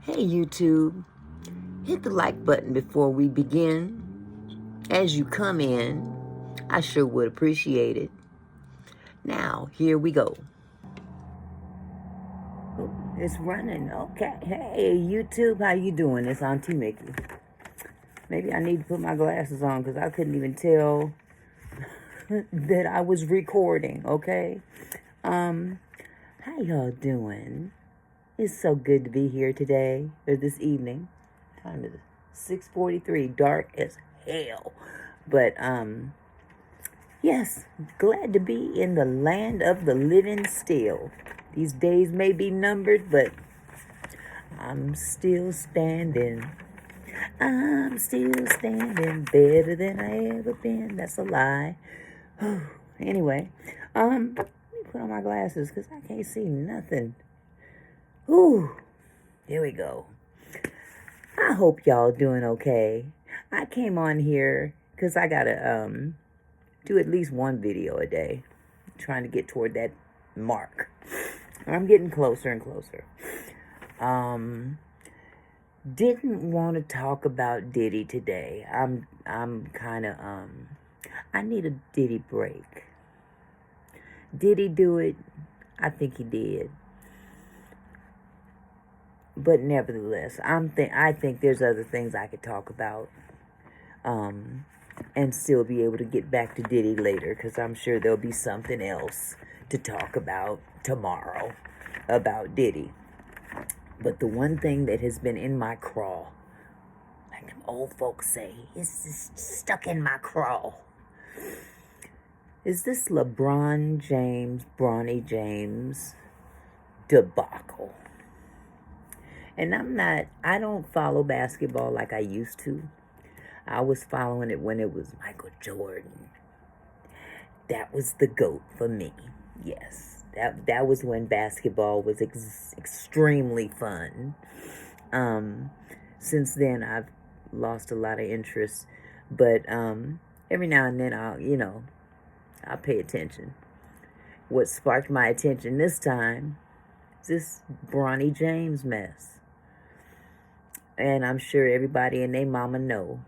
Hey YouTube, hit the like button before we begin. As you come in, I sure would appreciate it. Now, here we go. Oh, it's running. Okay. Hey YouTube, how you doing? It's Auntie Mickey. Maybe I need to put my glasses on because I couldn't even tell that I was recording, okay? How y'all doing? It's so good to be here today, or this evening. Time is 6:43, dark as hell. But, yes, glad to be in the land of the living still. These days may be numbered, but I'm still standing. I'm still standing better than I ever been. That's a lie. Anyway, let me put on my glasses because I can't see nothing. Ooh, here we go. I hope y'all doing okay. I came on here because I gotta do at least one video a day. Trying to get toward that mark. I'm getting closer and closer. Didn't want to talk about Diddy today. I'm kind of I need a Diddy break. Did he do it? I think he did. But nevertheless, I think there's other things I could talk about, and still be able to get back to Diddy later, because I'm sure there'll be something else to talk about tomorrow about Diddy. But the one thing that has been in my craw, like old folks say, it's just stuck in my craw, is this LeBron James, Bronny James debacle. And I don't follow basketball like I used to. I was following it when it was Michael Jordan. That was the GOAT for me. Yes, that was when basketball was extremely fun. Since then, I've lost a lot of interest. But every now and then, I'll pay attention. What sparked my attention this time is this Bronny James mess. And I'm sure everybody and their mama know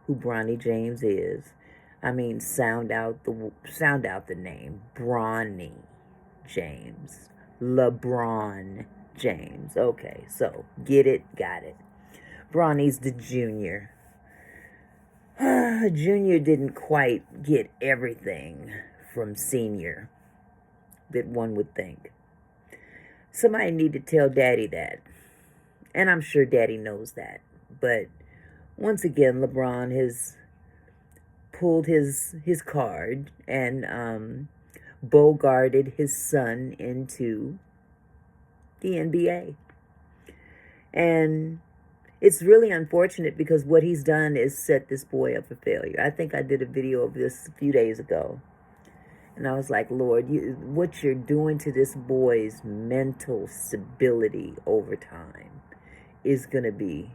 who Bronny James is. I mean, sound out the name. Bronny James. LeBron James. Okay, so get it, got it. Bronny's the junior. Junior didn't quite get everything from senior that one would think. Somebody need to tell Daddy that. And I'm sure Daddy knows that. But once again, LeBron has pulled his card and bogarted his son into the NBA. And it's really unfortunate because what he's done is set this boy up for failure. I think I did a video of this a few days ago. And I was like, Lord, what you're doing to this boy's mental stability over time is going to be,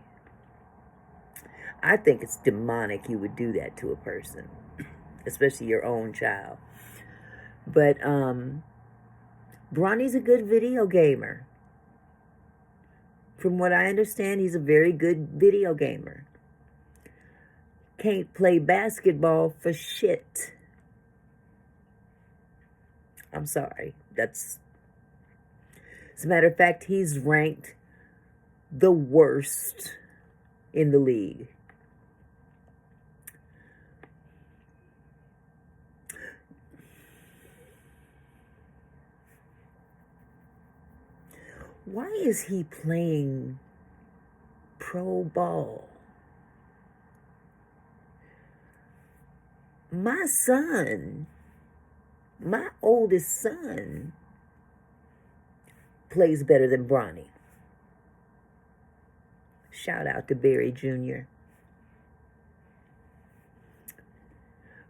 I think it's demonic you would do that to a person, especially your own child. But Bronny's a good video gamer. From what I understand, he's a very good video gamer. Can't play basketball for shit. I'm sorry. As a matter of fact, he's ranked the worst in the league. Why is he playing pro ball? My oldest son, plays better than Bronny. Shout out to Barry Jr.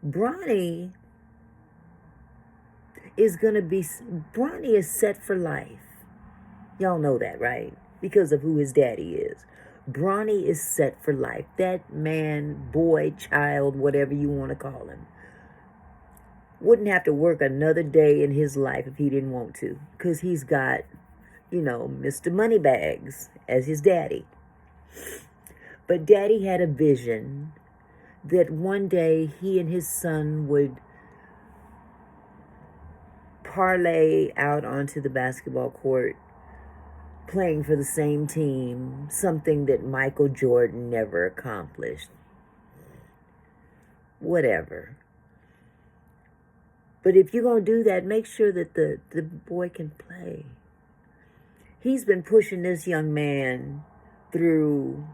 Bronny is set for life. Y'all know that, right? Because of who his daddy is. Bronny is set for life. That man, boy, child, whatever you want to call him, wouldn't have to work another day in his life if he didn't want to. Because he's got Mr. Moneybags as his daddy. But daddy had a vision that one day he and his son would parlay out onto the basketball court playing for the same team, something that Michael Jordan never accomplished. Whatever. But if you're going to do that, make sure that the boy can play. He's been pushing this young man through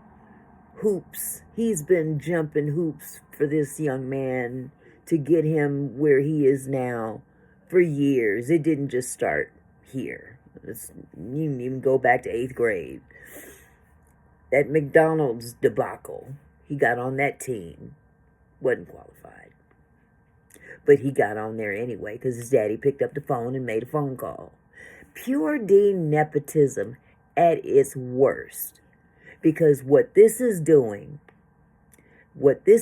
hoops. He's been jumping hoops for this young man to get him where he is now for years. It didn't just start here. You can even go back to 8th grade. That McDonald's debacle, he got on that team. Wasn't qualified. But he got on there anyway because his daddy picked up the phone and made a phone call. Pure D nepotism at its worst. Because what this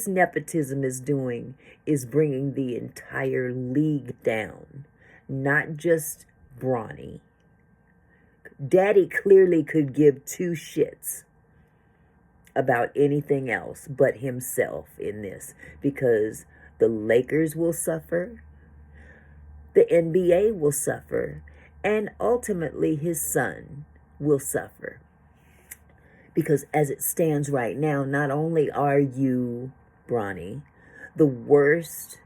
nepotism is doing is bringing the entire league down. Not just Bronny. Daddy clearly could give two shits about anything else but himself in this. Because the Lakers will suffer. The NBA will suffer. And ultimately his son will suffer. Because as it stands right now, not only are you, Bronny, the worst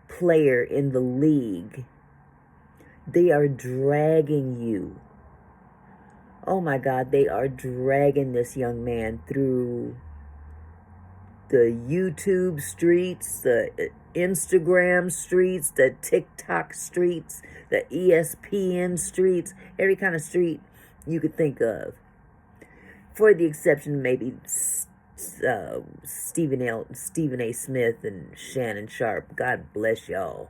player in the league, they are dragging you. Oh my God, they are dragging this young man through the YouTube streets, the Instagram streets, the TikTok streets, the ESPN streets, every kind of street you could think of. For the exception of maybe Stephen A. Smith and Shannon Sharp. God bless y'all.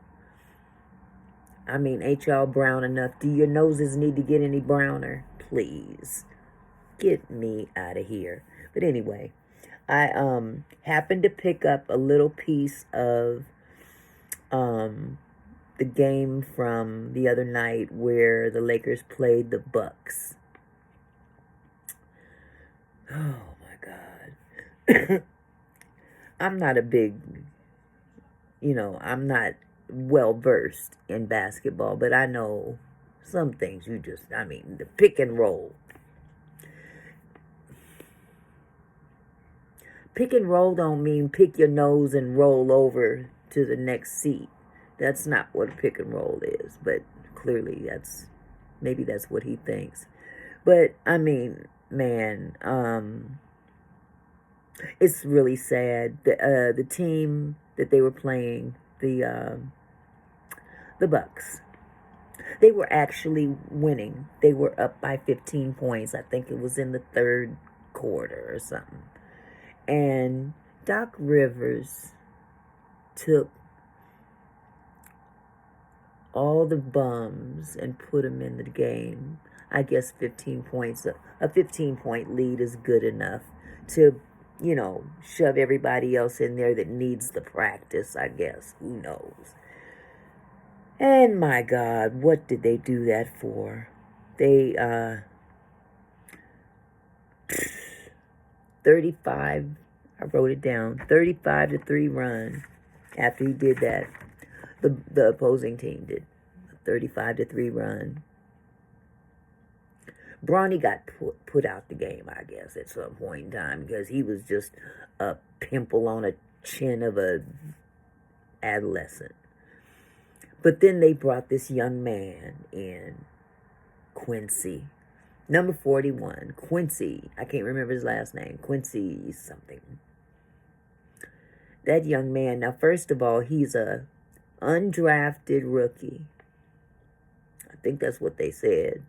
I mean, ain't y'all brown enough? Do your noses need to get any browner? Please. Get me out of here. But anyway, I happened to pick up a little piece of the game from the other night where the Lakers played the Bucks. Oh my God. I'm not a big, I'm not well versed in basketball, but I know some things the pick and roll. Pick and roll don't mean pick your nose and roll over to the next seat. That's not what a pick and roll is, but clearly maybe that's what he thinks. But I mean, man, it's really sad. The team that they were playing, the Bucks, they were actually winning. They were up by 15 points. I think it was in the third quarter or something. And Doc Rivers took all the bums and put them in the game. I guess 15 points, a 15-point lead is good enough to, shove everybody else in there that needs the practice, I guess. Who knows? And my God, what did they do that for? They, 35, I wrote it down, 35-3 run after he did that. The opposing team did 35-3 run. Bronny got put out the game, I guess, at some point in time because he was just a pimple on a chin of a adolescent. But then they brought this young man in, Quincy. Number 41, Quincy. I can't remember his last name. Quincy something. That young man, now first of all, he's a undrafted rookie. I think that's what they said.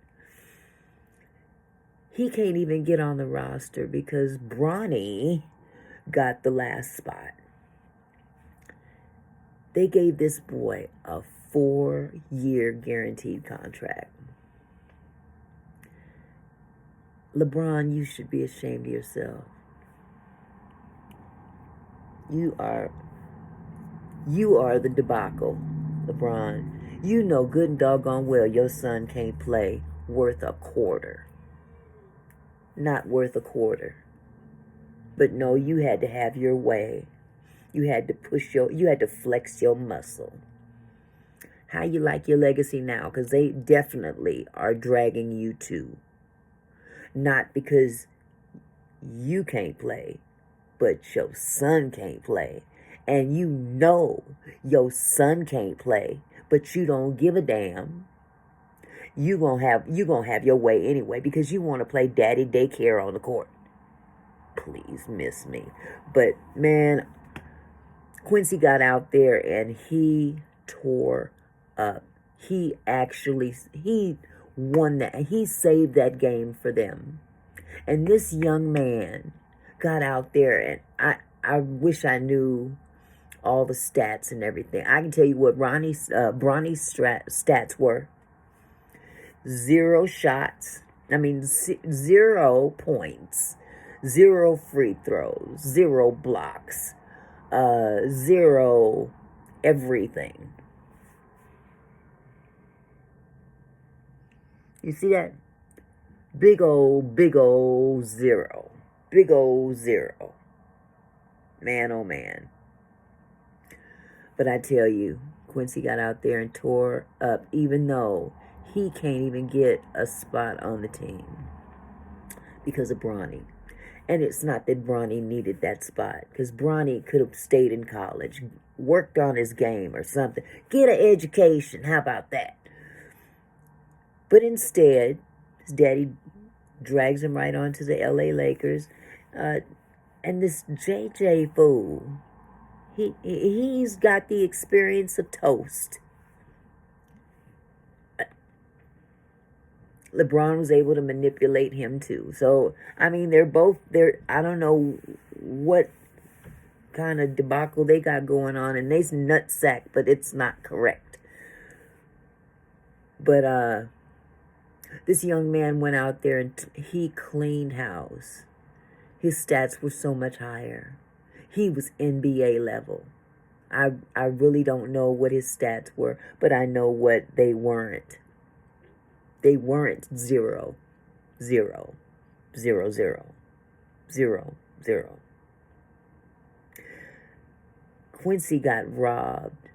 He can't even get on the roster because Bronny got the last spot. They gave this boy a 4-year guaranteed contract. LeBron, you should be ashamed of yourself. You are the debacle, LeBron. You know good and doggone well your son can't play worth a quarter. Not worth a quarter. But no, you had to have your way. You had to flex your muscle. How you like your legacy now? Because they definitely are dragging you too. Not because you can't play, but your son can't play. And you know your son can't play, but you don't give a damn. You gonna have your way anyway because you want to play daddy daycare on the court. Please miss me. But man, Quincy got out there and he tore up. He won that. He saved that game for them. And this young man got out there, and I wish I knew all the stats and everything. I can tell you what Bronny's stats were. 0 shots. 0 points. 0 free throws. 0 blocks. 0 everything. You see that? Big old 0. Big old 0. Man, oh man. But I tell you, Quincy got out there and tore up, even though he can't even get a spot on the team because of Bronny. And it's not that Bronny needed that spot, because Bronny could have stayed in college, worked on his game or something. Get an education. How about that? But instead, his daddy drags him right on to the LA Lakers. And this JJ fool, he's got the experience of toast. LeBron was able to manipulate him too. So, I don't know what kind of debacle they got going on, and they's nutsack, but it's not correct. But this young man went out there and he cleaned house. His stats were so much higher. He was NBA level. I really don't know what his stats were, but I know what they weren't. They weren't 0, 0, 0, 0, 0, 0. Quincy got robbed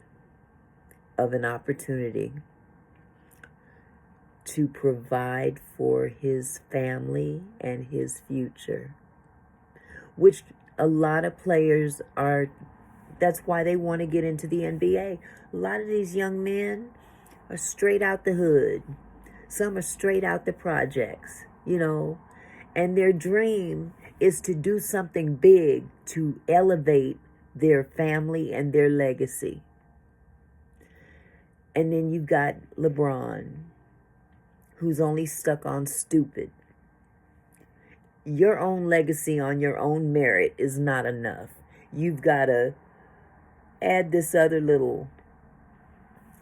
of an opportunity to provide for his family and his future, which a lot of players that's why they want to get into the NBA. A lot of these young men are straight out the hood. Some are straight out the projects, and their dream is to do something big to elevate their family and their legacy. And then you've got LeBron, who's only stuck on stupid. Your own legacy on your own merit is not enough. You've got to add this other little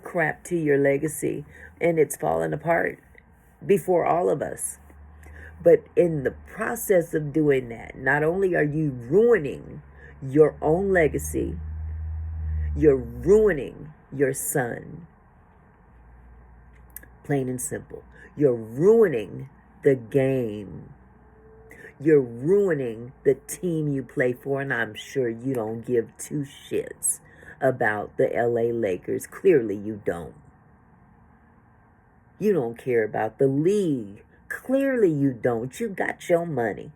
crap to your legacy, and it's falling apart before all of us. But in the process of doing that, not only are you ruining your own legacy, you're ruining your son. Plain and simple. You're ruining the game. You're ruining the team you play for, and I'm sure you don't give 2 shits about the LA Lakers. Clearly you don't. You don't care about the league. Clearly you don't. You got your money.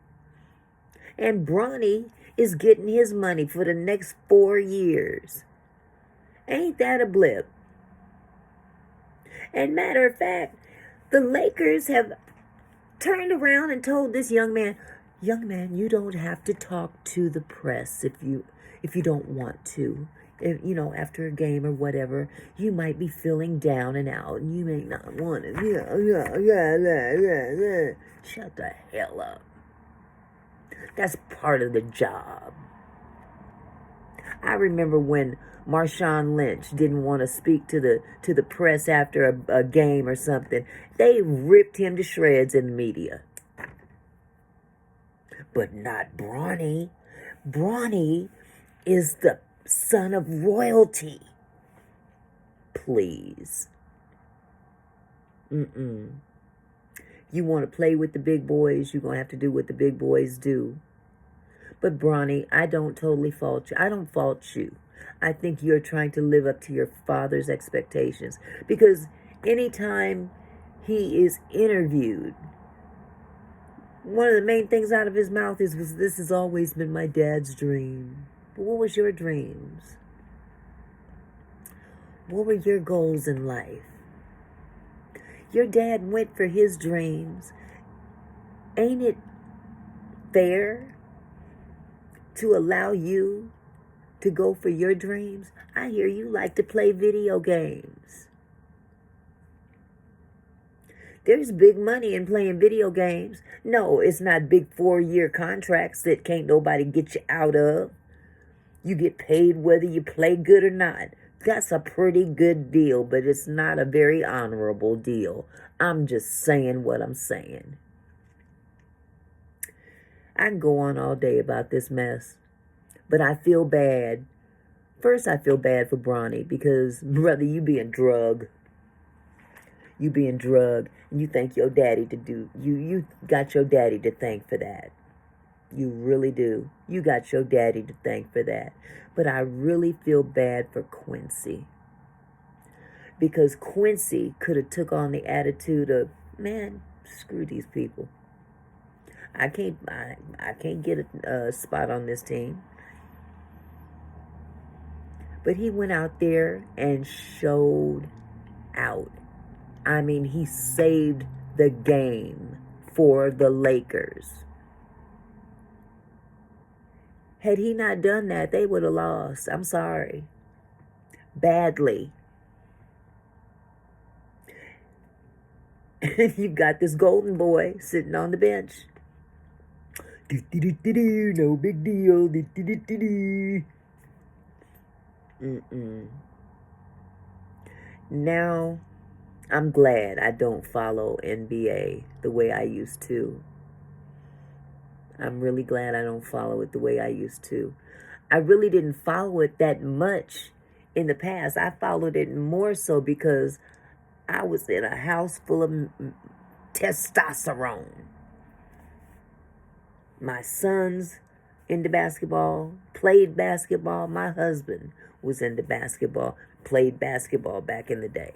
And Bronny is getting his money for the next 4 years. Ain't that a blip? And matter of fact, the Lakers have turned around and told this young man, you don't have to talk to the press if you don't want to. After a game or whatever, you might be feeling down and out, and you may not want to. Shut the hell up. That's part of the job. I remember when Marshawn Lynch didn't want to speak to the press after a game or something. They ripped him to shreds in the media. But not Bronny. Bronny is the son of royalty. Please. You want to play with the big boys, you're going to have to do what the big boys do. But Bronny, I don't totally fault you. I don't fault you. I think you're trying to live up to your father's expectations. Because anytime he is interviewed, one of the main things out of his mouth is, this has always been my dad's dream. But what was your dreams? What were your goals in life? Your dad went for his dreams. Ain't it fair to allow you to go for your dreams? I hear you like to play video games. There's big money in playing video games. No, it's not big 4-year contracts that can't nobody get you out of. You get paid whether you play good or not. That's a pretty good deal, but it's not a very honorable deal. I'm just saying what I'm saying. I can go on all day about this mess, but I feel bad. First, I feel bad for Bronny because, brother, you being drugged. You being drugged, and you thank your daddy to do. You got your daddy to thank for that. You really do. You got your daddy to thank for that. But I really feel bad for Quincy. Because Quincy could have took on the attitude of, man, screw these people. I can't get a spot on this team. But he went out there and showed out. I mean, he saved the game for the Lakers. Had he not done that, they would have lost. I'm sorry. Badly. And you've got this golden boy sitting on the bench. No big deal. Now, I'm glad I don't follow NBA the way I used to. I'm really glad I don't follow it the way I used to. I really didn't follow it that much in the past. I followed it more so because I was in a house full of testosterone. My son's into basketball, played basketball. My husband was into basketball, played basketball back in the day.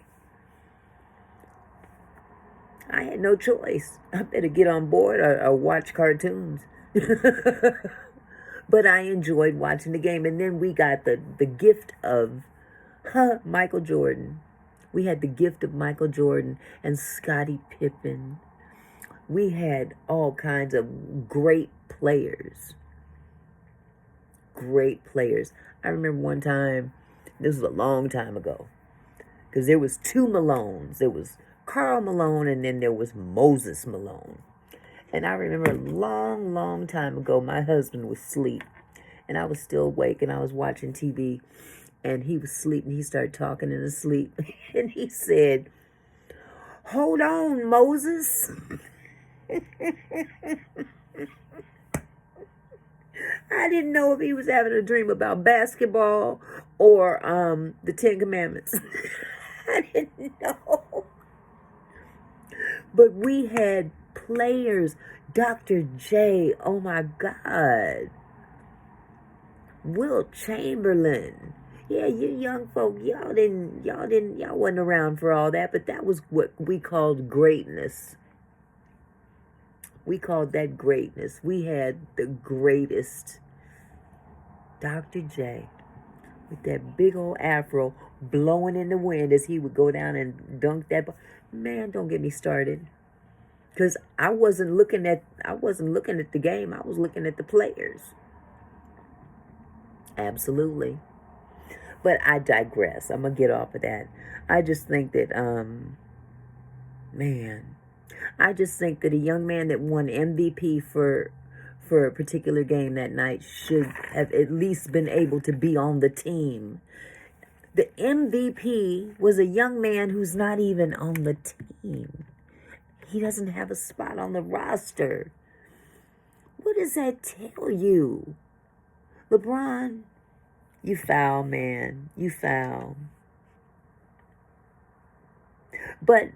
I had no choice. I better get on board or watch cartoons. But I enjoyed watching the game. And then we got the gift of Michael Jordan. We had the gift of Michael Jordan and Scottie Pippen. We had all kinds of great players. Great players. I remember one time, this was a long time ago, because there was two Malones. There was Karl Malone and then there was Moses Malone. And I remember a long, long time ago, my husband was asleep. And I was still awake and I was watching TV. And he was asleep and he started talking in his sleep. And he said, "Hold on, Moses." I didn't know if he was having a dream about basketball or the Ten Commandments. I didn't know. But we had players. Dr. J, oh my God. Will Chamberlain. Yeah, you young folk, y'all wasn't around for all that, but that was what we called greatness. We called that greatness. We had the greatest Dr. J with that big old afro blowing in the wind as he would go down and dunk that ball. Man, don't get me started. Because I wasn't looking at the game. I was looking at the players. Absolutely. But I digress. I'm going to get off of that. I just think that, I just think that a young man that won MVP for a particular game that night should have at least been able to be on the team. The MVP was a young man who's not even on the team. He doesn't have a spot on the roster. What does that tell you? LeBron, you foul, man. You foul. But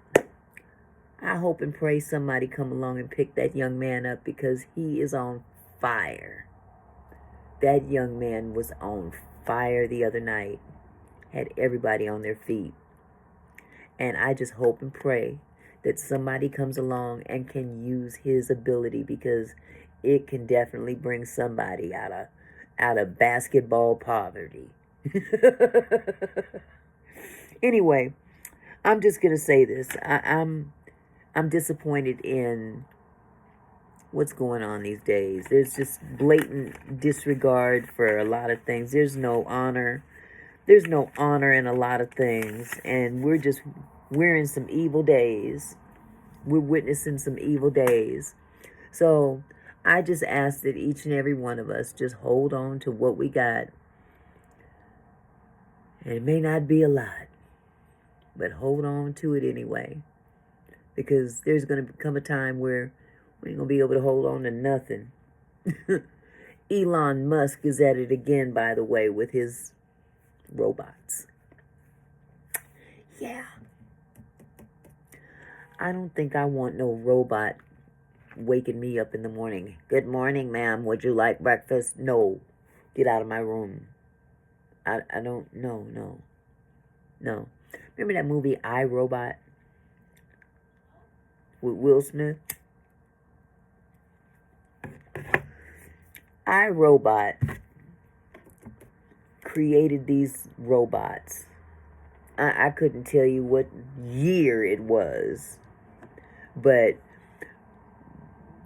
I hope and pray somebody come along and pick that young man up, because he is on fire. That young man was on fire the other night. Had everybody on their feet. And I just hope and pray that somebody comes along and can use his ability, because it can definitely bring somebody out of basketball poverty. Anyway, I'm just gonna say this. I'm disappointed in what's going on these days. There's just blatant disregard for a lot of things. There's no honor. There's no honor in a lot of things, and we're in some evil days. We're witnessing some evil days. So I just ask that each and every one of us just hold on to what we got. And it may not be a lot, but hold on to it anyway. Because there's going to come a time where we ain't going to be able to hold on to nothing. Elon Musk is at it again, by the way, with his robots. Yeah. I don't think I want no robot waking me up in the morning. Good morning, ma'am. Would you like breakfast? No. Get out of my room. I don't, no. Remember that movie, I, Robot? With Will Smith? I, Robot created these robots. I couldn't tell you what year it was, but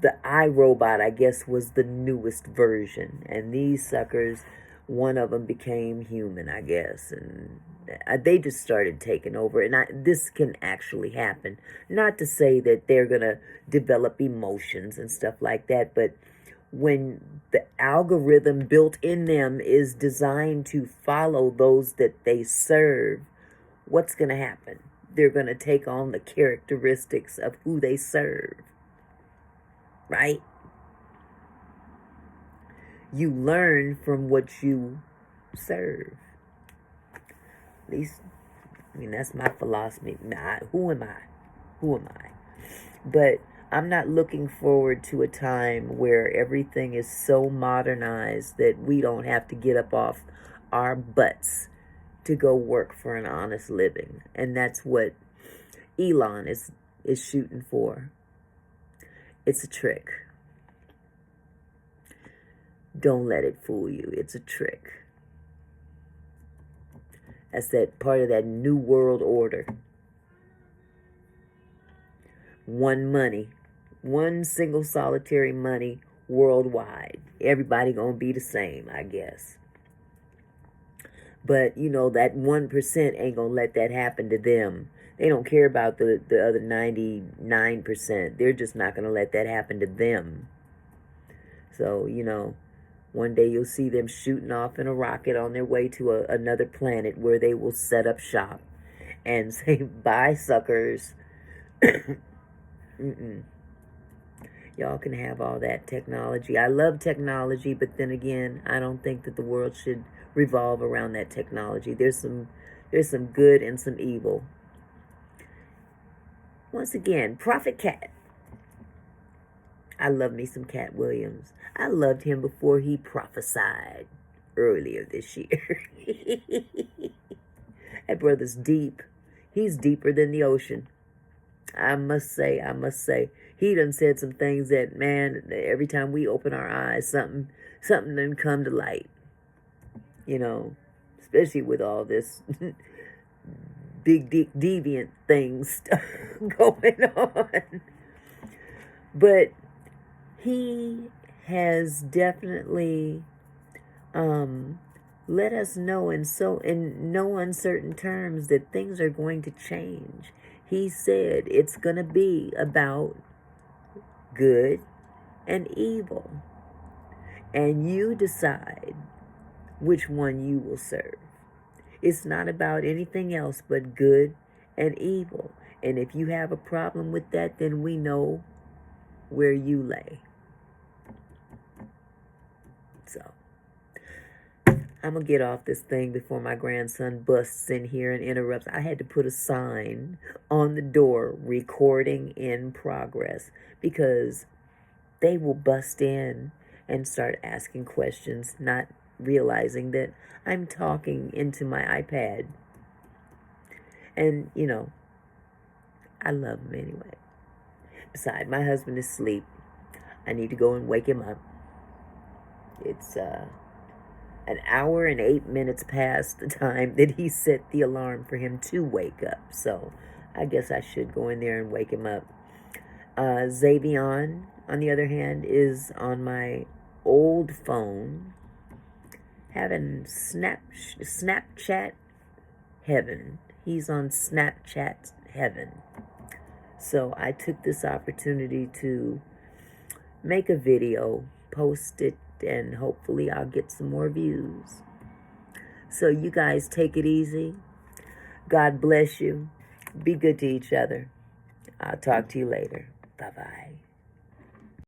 the iRobot, I guess, was the newest version. And these suckers, one of them became human, I guess. And they just started taking over. And this can actually happen. Not to say that they're going to develop emotions and stuff like that, but when the algorithm built in them is designed to follow those that they serve, what's going to happen? They're going to take on the characteristics of who they serve. Right? You learn from what you serve. At least, that's my philosophy. Who am I? But I'm not looking forward to a time where everything is so modernized that we don't have to get up off our butts to go work for an honest living. And that's what Elon is shooting for. It's a trick. Don't let it fool you. It's a trick. That's that part of that new world order. One money. One single solitary money worldwide. Everybody gonna be the same, I guess. But, that 1% ain't gonna let that happen to them. They don't care about the other 99%. They're just not gonna let that happen to them. So, one day you'll see them shooting off in a rocket on their way to another planet where they will set up shop and say, bye, suckers. Y'all can have all that technology. I love technology, but then again, I don't think that the world should revolve around that technology. There's some good and some evil. Once again, Prophet Cat. I love me some Cat Williams. I loved him before he prophesied earlier this year. That brother's deep. He's deeper than the ocean. I must say. He done said some things that, man, every time we open our eyes, something done come to light. Especially with all this big dick deviant things going on. But he has definitely let us know in no uncertain terms that things are going to change. He said it's going to be about good and evil. And you decide which one you will serve. It's not about anything else but good and evil. And if you have a problem with that, then we know where you lay. So, I'm going to get off this thing before my grandson busts in here and interrupts. I had to put a sign on the door, recording in progress, because they will bust in and start asking questions, not realizing that I'm talking into my iPad. And, you know, I love him anyway. Besides, my husband is asleep. I need to go and wake him up. It's an hour and 8 minutes past the time that he set the alarm for him to wake up. So I guess I should go in there and wake him up. Xavion, on the other hand, is on my old phone having Snapchat heaven. He's on Snapchat heaven. So I took this opportunity to make a video, post it, and hopefully I'll get some more views. So you guys take it easy. God bless you. Be good to each other. I'll talk to you later. Bye-bye.